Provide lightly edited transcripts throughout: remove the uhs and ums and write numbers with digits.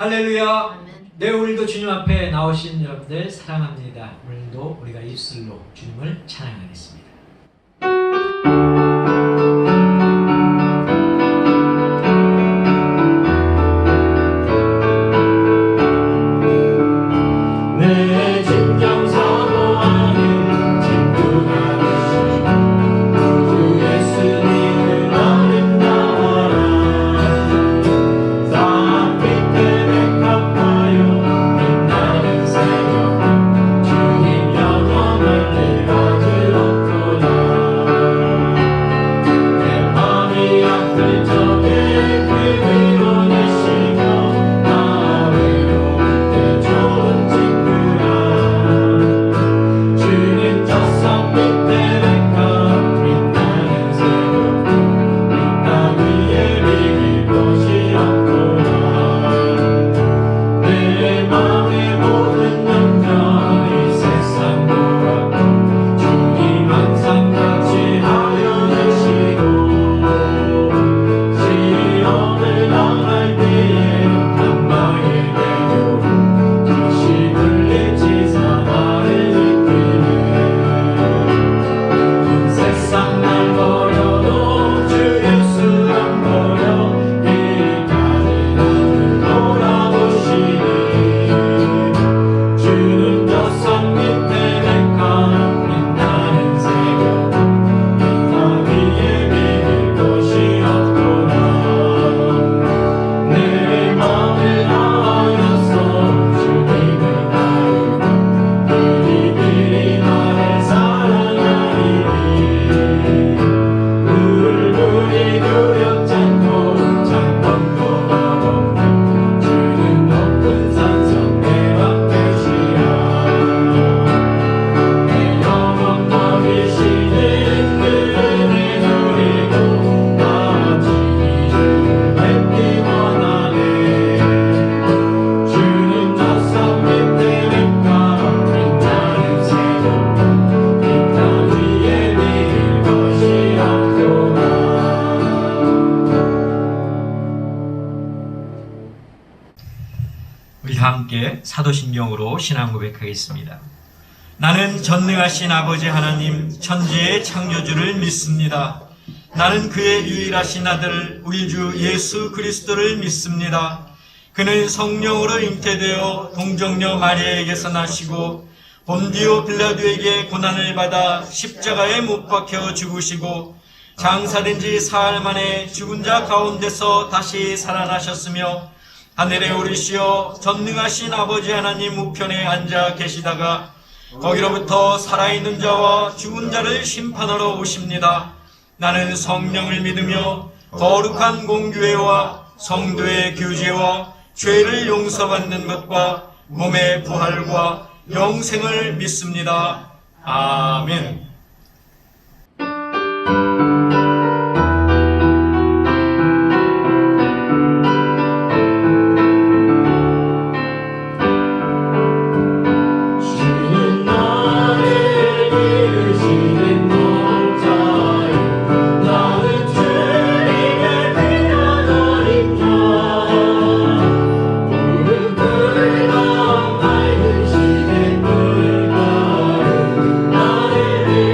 할렐루야. 아멘. 네, 오늘도 주님 앞에 나오신 여러분들 사랑합니다. 오늘도 우리가 입술로 주님을 찬양하겠습니다. 내 진정 사모하는 친구가 되시고 주 예수님은 아름다워라. 산 밑에 백합하여 빛나는 새벽 주님 영원할 때가 즐겁도다. 내 맘이 아플 적에 그 위로 내시며 나 외로울 때 좋은 친구라. 주는 저 산 밑에 백합 빛나는 새벽 이 땅 위에 비길 곳이 없도다. 내 맘의 모든 염려 이 세상 보았고 주님 항상 같이 하여 주시고 시험을 당할 때에 한방의 배교로 다시 물리치사 나를 이끄네. 세상 날 버려도 주 예수 안 버려 이까지 나를 돌아보시니. 주는 저 산 밑에 백합 빛나는 새벽 이 땅 위에 비길 곳이 없도다. 내 맘을 다하여서 주님을 따르고 그리들이 나를 사랑하리니. 물불이 두렵잖고 창문도 맛없는 주는 높은 산성 내 앞에시야. 내 영혼 먹이시는 그 은혜 누리고 나 지니 주를 뵙기 원하네. 주는 저 산 밑에 백합 빛나는 새벽 이 땅 위에 비길 것이 없도다. 우리 다 함께 사도신경으로 신앙 고백하겠습니다. 나는 전능하신 아버지 하나님 천지의 창조주를 믿습니다. 나는 그의 유일하신 아들 우리 주 예수 그리스도를 믿습니다. 그는 성령으로 잉태되어 동정녀 마리아에게서 나시고 본디오 빌라도에게 고난을 받아 십자가에 못 박혀 죽으시고 장사된 지 사흘 만에 죽은 자 가운데서 다시 살아나셨으며 하늘에 오르시어 전능하신 아버지 하나님 우편에 앉아 계시다가 거기로부터 살아있는 자와 죽은 자를 심판하러 오십니다. 나는 성령을 믿으며 거룩한 공교회와 성도의 교제와 죄를 용서받는 것과 몸의 부활과 영생을 믿습니다. 아멘. 주는 나를 기르시는 목자요 나는 주님의 귀한 어린 양. 푸른 풀과 맑은 시냇 물가로 나를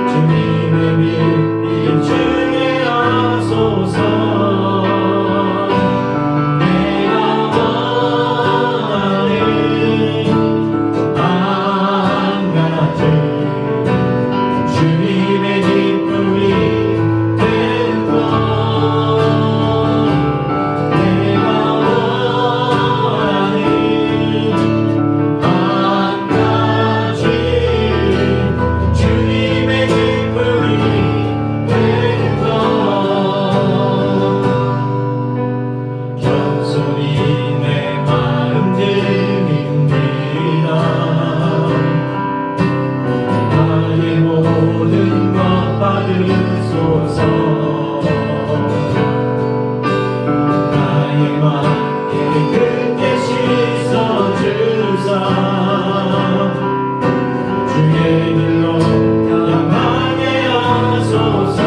주님의 믿음 주게 하소서. 내가 원하는 한가지 주님의 기쁨이 되는 것. 내가 원하는 한가지 주님의 기쁨이 되는 것. 겸손히 내 마음 드립니다. 나의 모든 것 받으소서. 나의 맘 깨끗게 씻어주사 주의 길로 향하게 하소서.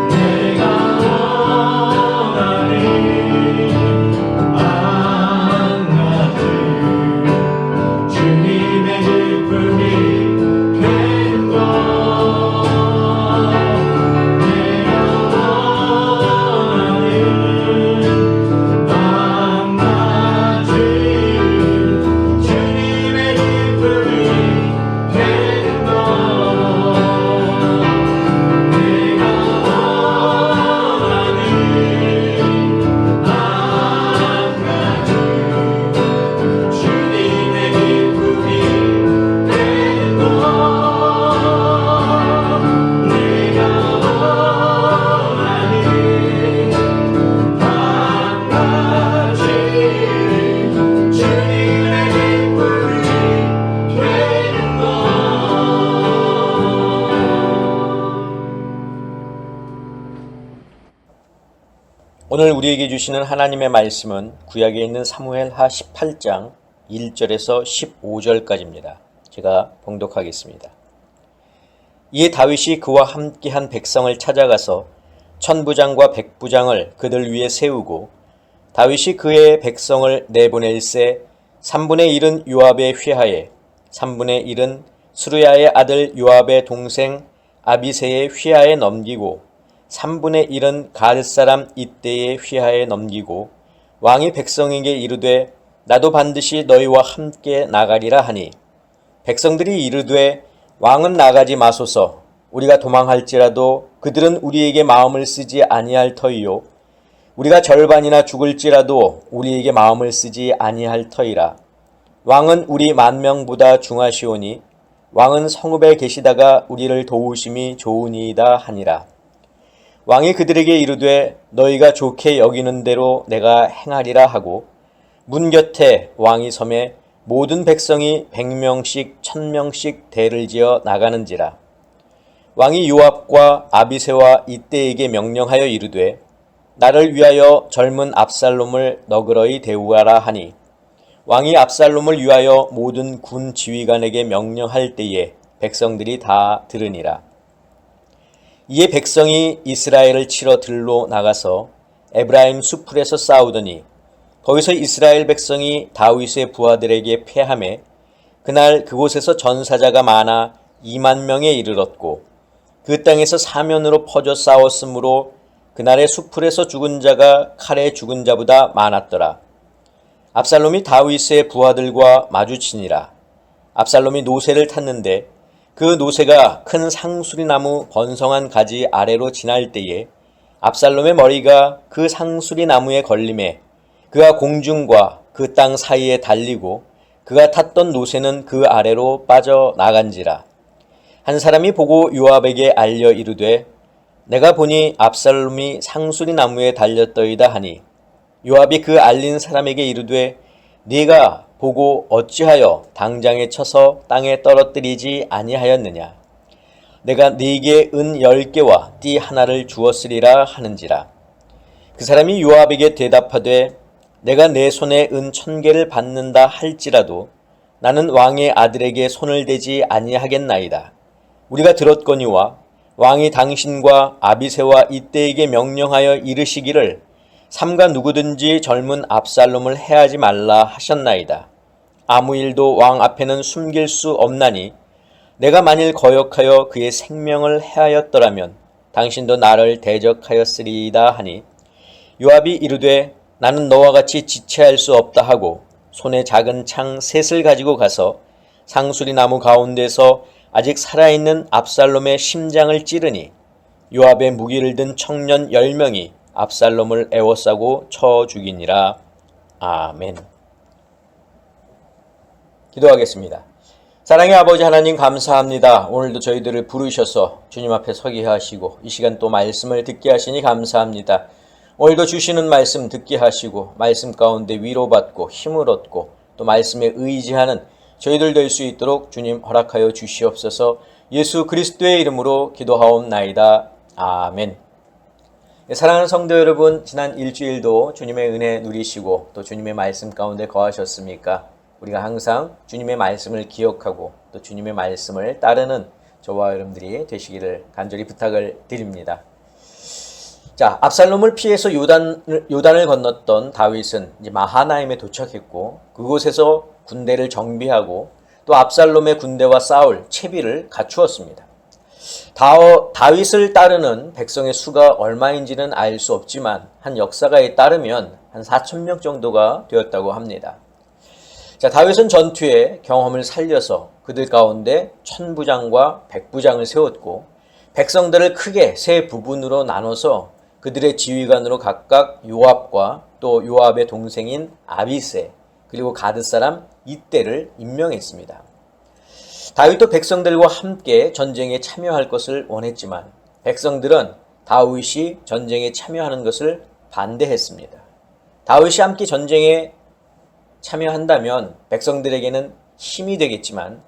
내가 원하는 한 가지 주님의 기쁨이 되는 것. 내가 원하는 한 가지 주님의 기쁨이 되는 것. 내가 원하는 한 가지 주님의 기쁨이 되는 것. 내가 원하는 한 가지 주님의 기쁨이 되는 것. 오늘 우리에게 주시는 하나님의 말씀은 구약에 있는 사무엘하 18장 1절에서 15절까지입니다. 제가 봉독하겠습니다. 이에 다윗이 그와 함께한 백성을 찾아가서 천부장과 백부장을 그들 위에 세우고 다윗이 그의 백성을 내보낼세 3분의 1은 요압의 휘하에 3분의 1은 스루야의 아들 요압의 동생 아비새의 휘하에 넘기고 3분의 1은 가드 사람 이때의 휘하에 넘기고 왕이 백성에게 이르되 나도 반드시 너희와 함께 나가리라 하니 백성들이 이르되 왕은 나가지 마소서. 우리가 도망할지라도 그들은 우리에게 마음을 쓰지 아니할 터이요 우리가 절반이나 죽을지라도 우리에게 마음을 쓰지 아니할 터이라. 왕은 우리 만명보다 중하시오니 왕은 성읍에 계시다가 우리를 도우심이 좋으니이다 하니라. 왕이 그들에게 이르되 너희가 좋게 여기는 대로 내가 행하리라 하고 문 곁에 왕이 섬에 모든 백성이 100명씩 1000명씩 대를 지어 나가는지라. 왕이 요압과 아비새와 이때에게 명령하여 이르되 나를 위하여 젊은 압살롬을 너그러이 대우하라 하니 왕이 압살롬을 위하여 모든 군 지휘관에게 명령할 때에 백성들이 다 들으니라. 이에 백성이 이스라엘을 치러 들로 나가서 에브라임 수풀에서 싸우더니 거기서 이스라엘 백성이 다윗의 부하들에게 패하매 그날 그곳에서 전사자가 많아 2만 명에 이르렀고 그 땅에서 사면으로 퍼져 싸웠으므로 그날의 수풀에서 죽은 자가 칼에 죽은 자보다 많았더라. 압살롬이 다윗의 부하들과 마주치니라. 압살롬이 노새를 탔는데 그 노새가 큰 상수리나무 번성한 가지 아래로 지날 때에 압살롬의 머리가 그 상수리나무에 걸림에 그가 공중과 그 땅 사이에 달리고 그가 탔던 노새는 그 아래로 빠져나간지라. 한 사람이 보고 요압에게 알려 이르되 내가 보니 압살롬이 상수리나무에 달렸더이다 하니 요압이 그 알린 사람에게 이르되 네가 보고 어찌하여 당장에 쳐서 땅에 떨어뜨리지 아니하였느냐. 내가 네게 은 10개와 띠 하나를 주었으리라 하는지라. 그 사람이 요압에게 대답하되 내가 내 손에 은 1000개를 받는다 할지라도 나는 왕의 아들에게 손을 대지 아니하겠나이다. 우리가 들었거니와 왕이 당신과 아비새와 이때에게 명령하여 이르시기를 삼가 누구든지 젊은 압살롬을 해하지 말라 하셨나이다. 아무 일도 왕 앞에는 숨길 수 없나니 내가 만일 거역하여 그의 생명을 해하였더라면 당신도 나를 대적하였으리이다 하니 요압이 이르되 나는 너와 같이 지체할 수 없다 하고 손에 작은 창 셋을 가지고 가서 상수리 나무 가운데서 아직 살아있는 압살롬의 심장을 찌르니 요압의 무기를 든 청년 10명이 압살롬을 에워싸고 쳐 죽이니라. 아멘. 기도하겠습니다. 사랑의 아버지 하나님 감사합니다. 오늘도 저희들을 부르셔서 주님 앞에 서게 하시고 이 시간 또 말씀을 듣게 하시니 감사합니다. 오늘도 주시는 말씀 듣게 하시고 말씀 가운데 위로받고 힘을 얻고 또 말씀에 의지하는 저희들 될 수 있도록 주님 허락하여 주시옵소서. 예수 그리스도의 이름으로 기도하옵나이다. 아멘. 사랑하는 성도 여러분, 지난 일주일도 주님의 은혜 누리시고 또 주님의 말씀 가운데 거하셨습니까? 우리가 항상 주님의 말씀을 기억하고 또 주님의 말씀을 따르는 저와 여러분들이 되시기를 간절히 부탁을 드립니다. 자, 압살롬을 피해서 요단을 건넜던 다윗은 이제 마하나임에 도착했고 그곳에서 군대를 정비하고 또 압살롬의 군대와 싸울 채비를 갖추었습니다. 다윗을 따르는 백성의 수가 얼마인지는 알 수 없지만 한 역사가에 따르면 한 4,000명 정도가 되었다고 합니다. 자, 다윗은 전투에 경험을 살려서 그들 가운데 1000부장과 100부장을 세웠고 백성들을 크게 세 부분으로 나눠서 그들의 지휘관으로 각각 요압과 또 요압의 동생인 아비세 그리고 가드 사람 이때를 임명했습니다. 다윗도 백성들과 함께 전쟁에 참여할 것을 원했지만 백성들은 다윗이 전쟁에 참여하는 것을 반대했습니다. 다윗이 함께 전쟁에 참여한다면 백성들에게는 힘이 되겠지만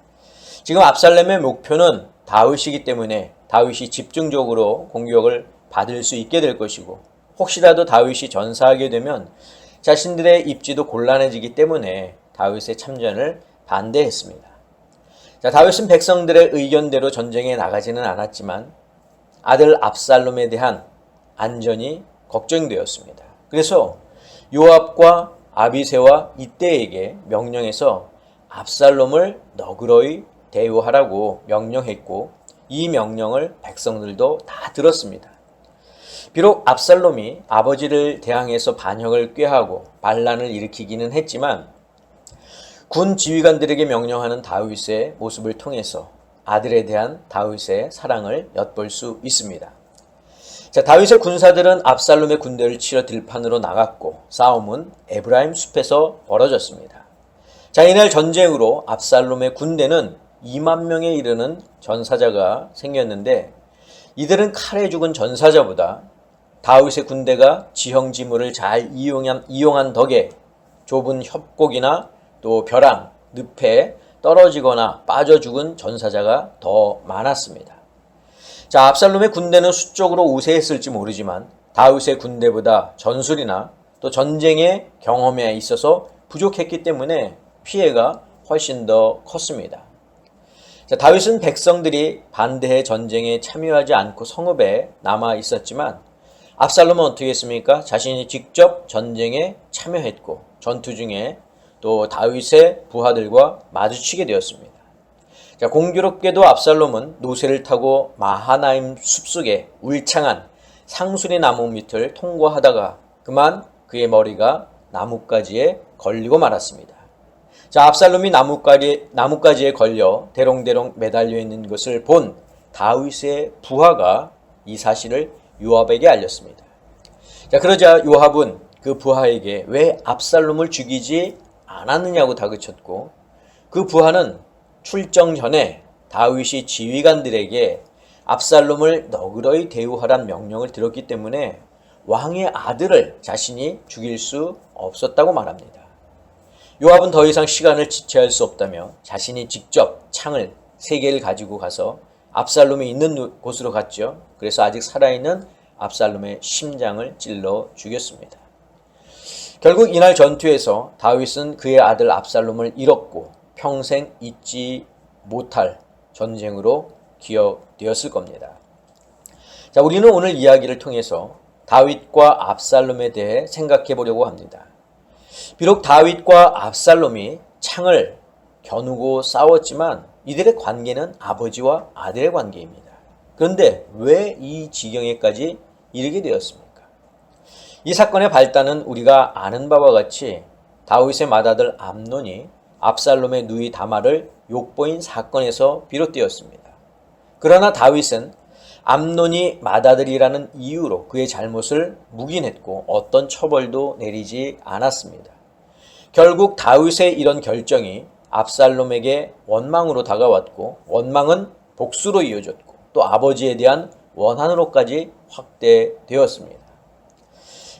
지금 압살롬의 목표는 다윗이기 때문에 다윗이 집중적으로 공격을 받을 수 있게 될 것이고 혹시라도 다윗이 전사하게 되면 자신들의 입지도 곤란해지기 때문에 다윗의 참전을 반대했습니다. 자, 다윗은 백성들의 의견대로 전쟁에 나가지는 않았지만 아들 압살롬에 대한 안전이 걱정되었습니다. 그래서 요압과 아비새와 이때에게 명령해서 압살롬을 너그러이 대우하라고 명령했고 이 명령을 백성들도 다 들었습니다. 비록 압살롬이 아버지를 대항해서 반역을 꾀하고 반란을 일으키기는 했지만 군 지휘관들에게 명령하는 다윗의 모습을 통해서 아들에 대한 다윗의 사랑을 엿볼 수 있습니다. 자, 다윗의 군사들은 압살롬의 군대를 치러 들판으로 나갔고 싸움은 에브라임 숲에서 벌어졌습니다. 자, 이날 전쟁으로 압살롬의 군대는 2만 명에 이르는 전사자가 생겼는데 이들은 칼에 죽은 전사자보다 다윗의 군대가 지형지물을 잘 이용한 덕에 좁은 협곡이나 또 벼랑, 늪에 떨어지거나 빠져 죽은 전사자가 더 많았습니다. 자, 압살롬의 군대는 수적으로 우세했을지 모르지만 다윗의 군대보다 전술이나 또 전쟁의 경험에 있어서 부족했기 때문에 피해가 훨씬 더 컸습니다. 자, 다윗은 백성들이 반대해 전쟁에 참여하지 않고 성읍에 남아 있었지만 압살롬은 어떻게 했습니까? 자신이 직접 전쟁에 참여했고 전투 중에 또 다윗의 부하들과 마주치게 되었습니다. 자, 공교롭게도 압살롬은 노새를 타고 마하나임 숲속에 울창한 상수리 나무 밑을 통과하다가 그만 그의 머리가 나뭇가지에 걸리고 말았습니다. 자, 압살롬이 나뭇가지에 걸려 대롱대롱 매달려 있는 것을 본 다윗의 부하가 이 사실을 요압에게 알렸습니다. 자, 그러자 요압은 그 부하에게 왜 압살롬을 죽이지 않았느냐고 다그쳤고 그 부하는 출정 전에 다윗이 지휘관들에게 압살롬을 너그러이 대우하란 명령을 들었기 때문에 왕의 아들을 자신이 죽일 수 없었다고 말합니다. 요압은 더 이상 시간을 지체할 수 없다며 자신이 직접 창을 3개를 가지고 가서 압살롬이 있는 곳으로 갔죠. 그래서 아직 살아있는 압살롬의 심장을 찔러 죽였습니다. 결국 이날 전투에서 다윗은 그의 아들 압살롬을 잃었고 평생 잊지 못할 전쟁으로 기억되었을 겁니다. 자, 우리는 오늘 이야기를 통해서 다윗과 압살롬에 대해 생각해 보려고 합니다. 비록 다윗과 압살롬이 창을 겨누고 싸웠지만 이들의 관계는 아버지와 아들의 관계입니다. 그런데 왜 이 지경에까지 이르게 되었습니까? 이 사건의 발단은 우리가 아는 바와 같이 다윗의 맏아들 암논이 압살롬의 누이 다말을 욕보인 사건에서 비롯되었습니다. 그러나 다윗은 암논이 맏아들이라는 이유로 그의 잘못을 묵인했고 어떤 처벌도 내리지 않았습니다. 결국 다윗의 이런 결정이 압살롬에게 원망으로 다가왔고 원망은 복수로 이어졌고 또 아버지에 대한 원한으로까지 확대되었습니다.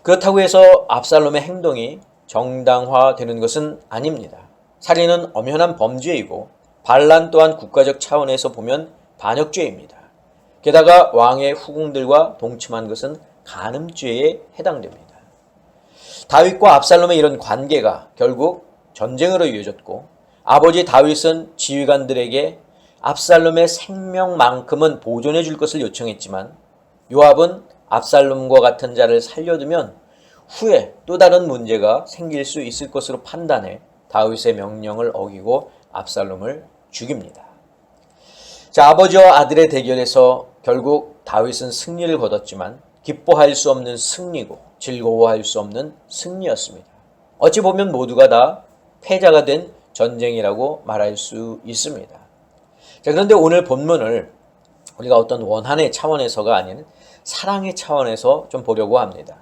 그렇다고 해서 압살롬의 행동이 정당화되는 것은 아닙니다. 살인은 엄연한 범죄이고 반란 또한 국가적 차원에서 보면 반역죄입니다. 게다가 왕의 후궁들과 동침한 것은 간음죄에 해당됩니다. 다윗과 압살롬의 이런 관계가 결국 전쟁으로 이어졌고 아버지 다윗은 지휘관들에게 압살롬의 생명만큼은 보존해 줄 것을 요청했지만 요압은 압살롬과 같은 자를 살려두면 후에 또 다른 문제가 생길 수 있을 것으로 판단해 다윗의 명령을 어기고 압살롬을 죽입니다. 자, 아버지와 아들의 대결에서 결국 다윗은 승리를 거뒀지만 기뻐할 수 없는 승리고 즐거워할 수 없는 승리였습니다. 어찌 보면 모두가 다 패자가 된 전쟁이라고 말할 수 있습니다. 자, 그런데 오늘 본문을 우리가 어떤 원한의 차원에서가 아닌 사랑의 차원에서 좀 보려고 합니다.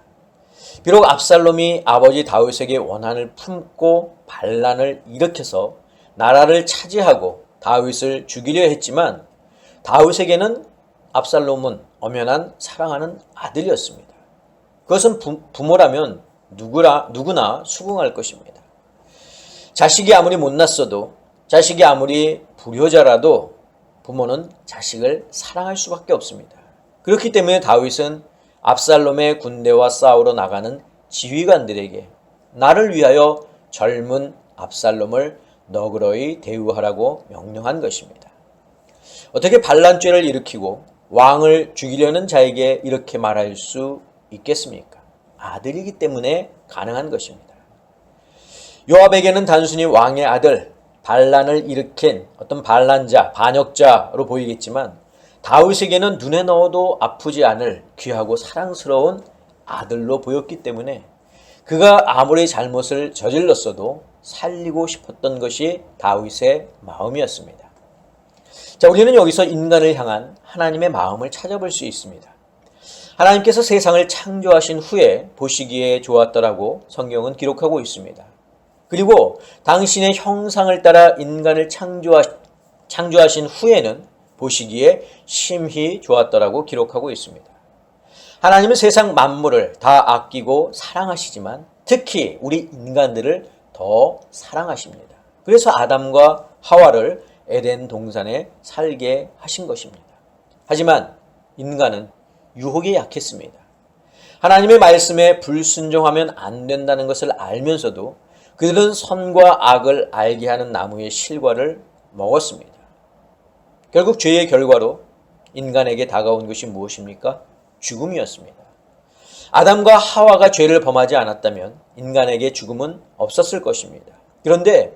비록 압살롬이 아버지 다윗에게 원한을 품고 반란을 일으켜서 나라를 차지하고 다윗을 죽이려 했지만 다윗에게는 압살롬은 엄연한 사랑하는 아들이었습니다. 그것은 부모라면 누구나 수긍할 것입니다. 자식이 아무리 못났어도 자식이 아무리 불효자라도 부모는 자식을 사랑할 수밖에 없습니다. 그렇기 때문에 다윗은 압살롬의 군대와 싸우러 나가는 지휘관들에게 나를 위하여 젊은 압살롬을 너그러이 대우하라고 명령한 것입니다. 어떻게 반란죄를 일으키고 왕을 죽이려는 자에게 이렇게 말할 수 있겠습니까? 아들이기 때문에 가능한 것입니다. 요압에게는 단순히 왕의 아들, 반란을 일으킨 어떤 반란자, 반역자로 보이겠지만 다윗에게는 눈에 넣어도 아프지 않을 귀하고 사랑스러운 아들로 보였기 때문에 그가 아무리 잘못을 저질렀어도 살리고 싶었던 것이 다윗의 마음이었습니다. 자, 우리는 여기서 인간을 향한 하나님의 마음을 찾아볼 수 있습니다. 하나님께서 세상을 창조하신 후에 보시기에 좋았더라고 성경은 기록하고 있습니다. 그리고 당신의 형상을 따라 인간을 창조하신 후에는 보시기에 심히 좋았더라고 기록하고 있습니다. 하나님은 세상 만물을 다 아끼고 사랑하시지만 특히 우리 인간들을 더 사랑하십니다. 그래서 아담과 하와를 에덴 동산에 살게 하신 것입니다. 하지만 인간은 유혹에 약했습니다. 하나님의 말씀에 불순종하면 안 된다는 것을 알면서도 그들은 선과 악을 알게 하는 나무의 실과를 먹었습니다. 결국 죄의 결과로 인간에게 다가온 것이 무엇입니까? 죽음이었습니다. 아담과 하와가 죄를 범하지 않았다면 인간에게 죽음은 없었을 것입니다. 그런데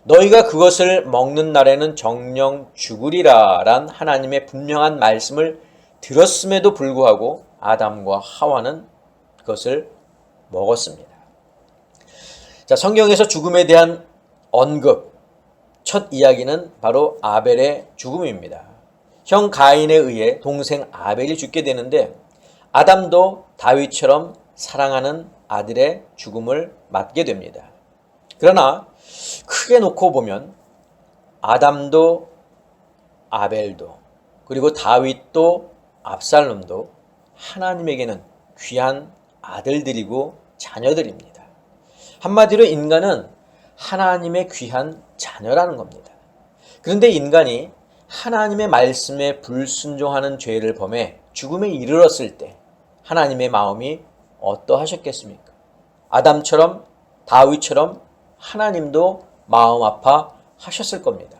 너희가 그것을 먹는 날에는 정령 죽으리라 란 하나님의 분명한 말씀을 들었음에도 불구하고 아담과 하와는 그것을 먹었습니다. 자, 성경에서 죽음에 대한 언급, 첫 이야기는 바로 아벨의 죽음입니다. 형 가인에 의해 동생 아벨이 죽게 되는데 아담도 다윗처럼 사랑하는 아들의 죽음을 맞게 됩니다. 그러나 크게 놓고 보면 아담도 아벨도 그리고 다윗도 압살롬도 하나님에게는 귀한 아들들이고 자녀들입니다. 한마디로 인간은 하나님의 귀한 자녀라는 겁니다. 그런데 인간이 하나님의 말씀에 불순종하는 죄를 범해 죽음에 이르렀을 때 하나님의 마음이 어떠하셨겠습니까? 아담처럼 다윗처럼 하나님도 마음 아파하셨을 겁니다.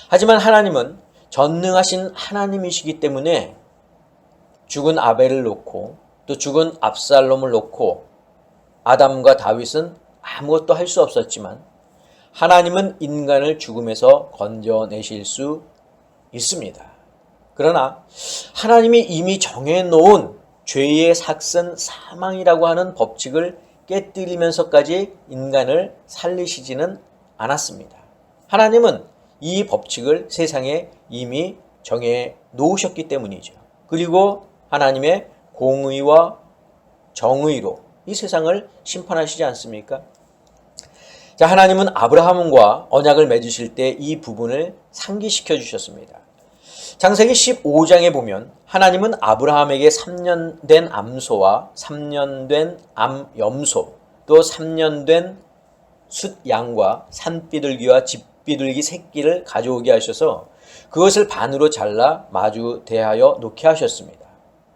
하지만 하나님은 전능하신 하나님이시기 때문에 죽은 아벨을 놓고 또 죽은 압살롬을 놓고 아담과 다윗은 아무것도 할 수 없었지만 하나님은 인간을 죽음에서 건져내실 수 있습니다. 그러나 하나님이 이미 정해놓은 죄의 삭슨 사망이라고 하는 법칙을 깨뜨리면서까지 인간을 살리시지는 않았습니다. 하나님은 이 법칙을 세상에 이미 정해 놓으셨기 때문이죠. 그리고 하나님의 공의와 정의로 이 세상을 심판하시지 않습니까? 자, 하나님은 아브라함과 언약을 맺으실 때 이 부분을 상기시켜 주셨습니다. 창세기 15장에 보면 하나님은 아브라함에게 3년 된 암소와 3년 된 암염소, 또 3년 된 숫양과 산비둘기와 집비둘기 새끼를 가져오게 하셔서 그것을 반으로 잘라 마주 대하여 놓게 하셨습니다.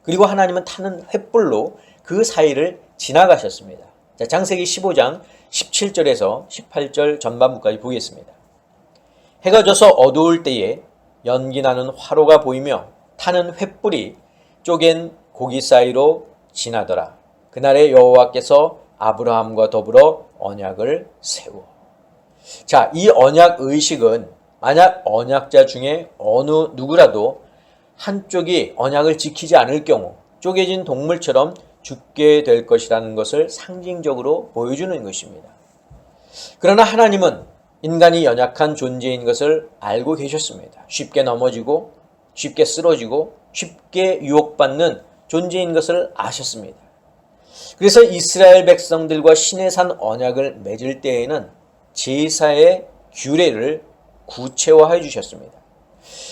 그리고 하나님은 타는 횃불로 그 사이를 지나가셨습니다. 자, 창세기 15장 17절에서 18절 전반부까지 보겠습니다. 해가 져서 어두울 때에 연기 나는 화로가 보이며 타는 횃불이 쪼갠 고기 사이로 지나더라. 그날에 여호와께서 아브라함과 더불어 언약을 세워. 자, 이 언약 의식은 만약 언약자 중에 어느 누구라도 한쪽이 언약을 지키지 않을 경우 쪼개진 동물처럼 죽게 될 것이라는 것을 상징적으로 보여주는 것입니다. 그러나 하나님은 인간이 연약한 존재인 것을 알고 계셨습니다. 쉽게 넘어지고 쉽게 쓰러지고 쉽게 유혹받는 존재인 것을 아셨습니다. 그래서 이스라엘 백성들과 시내산 언약을 맺을 때에는 제사의 규례를 구체화해 주셨습니다.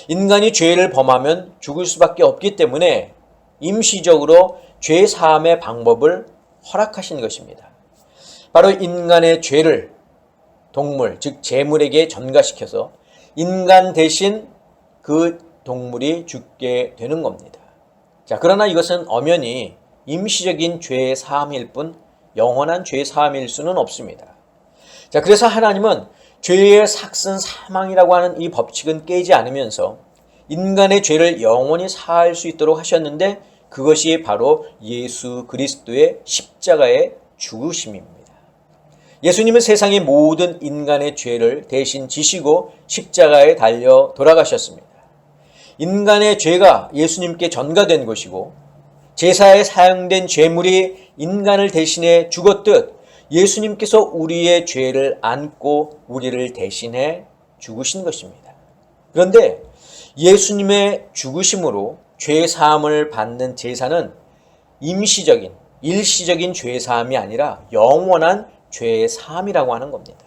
인간이 죄를 범하면 죽을 수밖에 없기 때문에 임시적으로 죄 사함의 방법을 허락하신 것입니다. 바로 인간의 죄를 동물, 즉 제물에게 전가시켜서 인간 대신 그 동물이 죽게 되는 겁니다. 자, 그러나 이것은 엄연히 임시적인 죄 사함일 뿐 영원한 죄 사함일 수는 없습니다. 자, 그래서 하나님은 죄의 삭슨 사망이라고 하는 이 법칙은 깨지 않으면서 인간의 죄를 영원히 사할 수 있도록 하셨는데 그것이 바로 예수 그리스도의 십자가의 죽으심입니다. 예수님은 세상의 모든 인간의 죄를 대신 지시고 십자가에 달려 돌아가셨습니다. 인간의 죄가 예수님께 전가된 것이고 제사에 사용된 제물이 인간을 대신해 죽었듯 예수님께서 우리의 죄를 안고 우리를 대신해 죽으신 것입니다. 그런데 예수님의 죽으심으로 죄 사함을 받는 제사는 임시적인, 일시적인 죄 사함이 아니라 영원한 죄 사함이라고 하는 겁니다.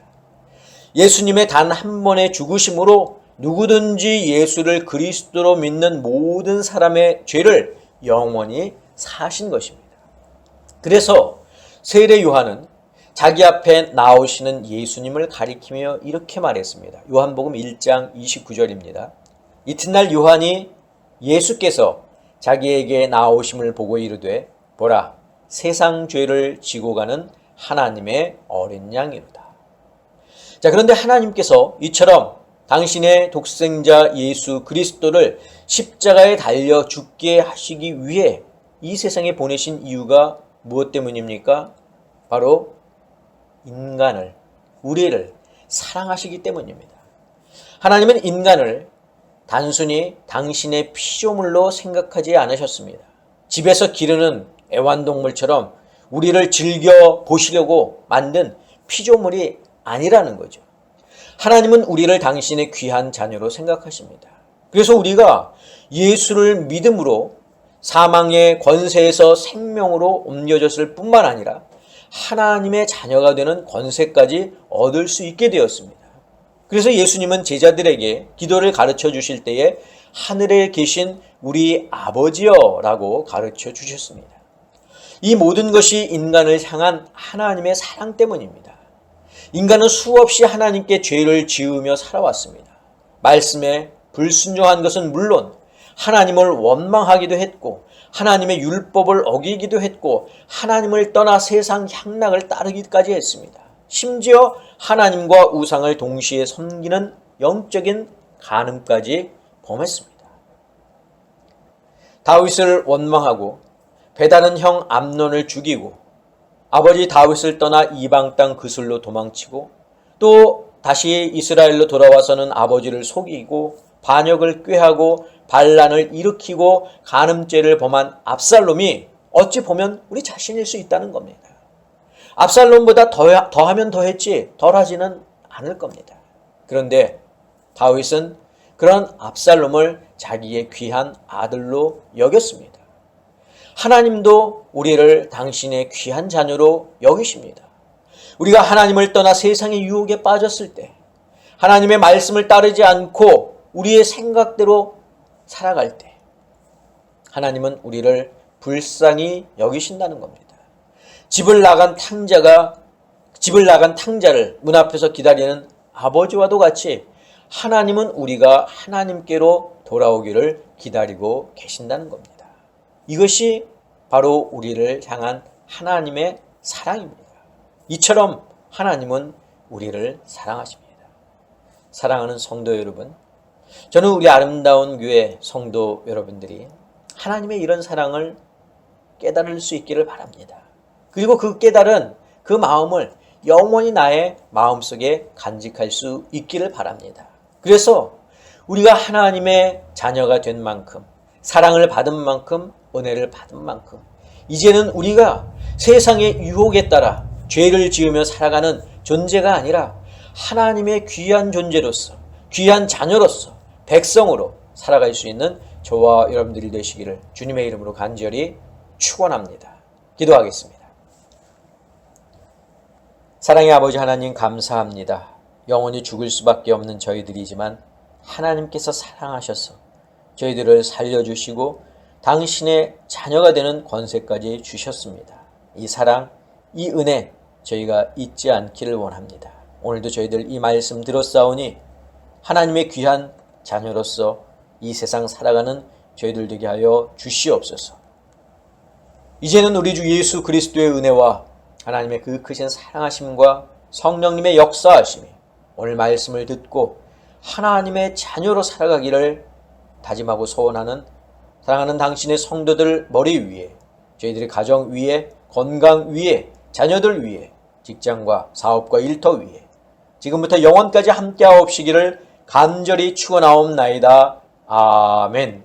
예수님의 단 한 번의 죽으심으로 누구든지 예수를 그리스도로 믿는 모든 사람의 죄를 영원히 사신 것입니다. 그래서 세례 요한은 자기 앞에 나오시는 예수님을 가리키며 이렇게 말했습니다. 요한복음 1장 29절입니다. 이튿날 요한이 예수께서 자기에게 나오심을 보고 이르되 보라, 세상 죄를 지고 가는 하나님의 어린 양이로다. 자, 그런데 하나님께서 이처럼 당신의 독생자 예수 그리스도를 십자가에 달려 죽게 하시기 위해 이 세상에 보내신 이유가 무엇 때문입니까? 바로 인간을, 우리를 사랑하시기 때문입니다. 하나님은 인간을 단순히 당신의 피조물로 생각하지 않으셨습니다. 집에서 기르는 애완동물처럼 우리를 즐겨 보시려고 만든 피조물이 아니라는 거죠. 하나님은 우리를 당신의 귀한 자녀로 생각하십니다. 그래서 우리가 예수를 믿음으로 사망의 권세에서 생명으로 옮겨졌을 뿐만 아니라 하나님의 자녀가 되는 권세까지 얻을 수 있게 되었습니다. 그래서 예수님은 제자들에게 기도를 가르쳐 주실 때에 하늘에 계신 우리 아버지여라고 가르쳐 주셨습니다. 이 모든 것이 인간을 향한 하나님의 사랑 때문입니다. 인간은 수없이 하나님께 죄를 지으며 살아왔습니다. 말씀에 불순종한 것은 물론 하나님을 원망하기도 했고 하나님의 율법을 어기기도 했고 하나님을 떠나 세상 향락을 따르기까지 했습니다. 심지어 하나님과 우상을 동시에 섬기는 영적인 간음까지 범했습니다. 다윗을 원망하고 베다는 형 암논을 죽이고 아버지 다윗을 떠나 이방 땅 그슬로 도망치고 또 다시 이스라엘로 돌아와서는 아버지를 속이고 반역을 꾀하고 반란을 일으키고 간음죄를 범한 압살롬이 어찌 보면 우리 자신일 수 있다는 겁니다. 압살롬보다 더하면 더했지 덜하지는 않을 겁니다. 그런데 다윗은 그런 압살롬을 자기의 귀한 아들로 여겼습니다. 하나님도 우리를 당신의 귀한 자녀로 여기십니다. 우리가 하나님을 떠나 세상의 유혹에 빠졌을 때, 하나님의 말씀을 따르지 않고 우리의 생각대로 살아갈 때, 하나님은 우리를 불쌍히 여기신다는 겁니다. 집을 나간 탕자를 문 앞에서 기다리는 아버지와도 같이 하나님은 우리가 하나님께로 돌아오기를 기다리고 계신다는 겁니다. 이것이 바로 우리를 향한 하나님의 사랑입니다. 이처럼 하나님은 우리를 사랑하십니다. 사랑하는 성도 여러분, 저는 우리 아름다운 교회 성도 여러분들이 하나님의 이런 사랑을 깨달을 수 있기를 바랍니다. 그리고 그 깨달은 그 마음을 영원히 나의 마음속에 간직할 수 있기를 바랍니다. 그래서 우리가 하나님의 자녀가 된 만큼, 사랑을 받은 만큼, 은혜를 받은 만큼, 이제는 우리가 세상의 유혹에 따라 죄를 지으며 살아가는 존재가 아니라 하나님의 귀한 존재로서, 귀한 자녀로서, 백성으로 살아갈 수 있는 저와 여러분들이 되시기를 주님의 이름으로 간절히 축원합니다. 기도하겠습니다. 사랑의 아버지 하나님, 감사합니다. 영원히 죽을 수밖에 없는 저희들이지만 하나님께서 사랑하셔서 저희들을 살려주시고 당신의 자녀가 되는 권세까지 주셨습니다. 이 사랑, 이 은혜 저희가 잊지 않기를 원합니다. 오늘도 저희들 이 말씀 들었사오니 하나님의 귀한 자녀로서 이 세상 살아가는 저희들 되게 하여 주시옵소서. 이제는 우리 주 예수 그리스도의 은혜와 하나님의 그 크신 사랑하심과 성령님의 역사하심이 오늘 말씀을 듣고 하나님의 자녀로 살아가기를 다짐하고 소원하는 사랑하는 당신의 성도들 머리 위에, 저희들의 가정 위에, 건강 위에, 자녀들 위에, 직장과 사업과 일터 위에 지금부터 영원까지 함께하옵시기를 간절히 축원하옵나이다. 아멘.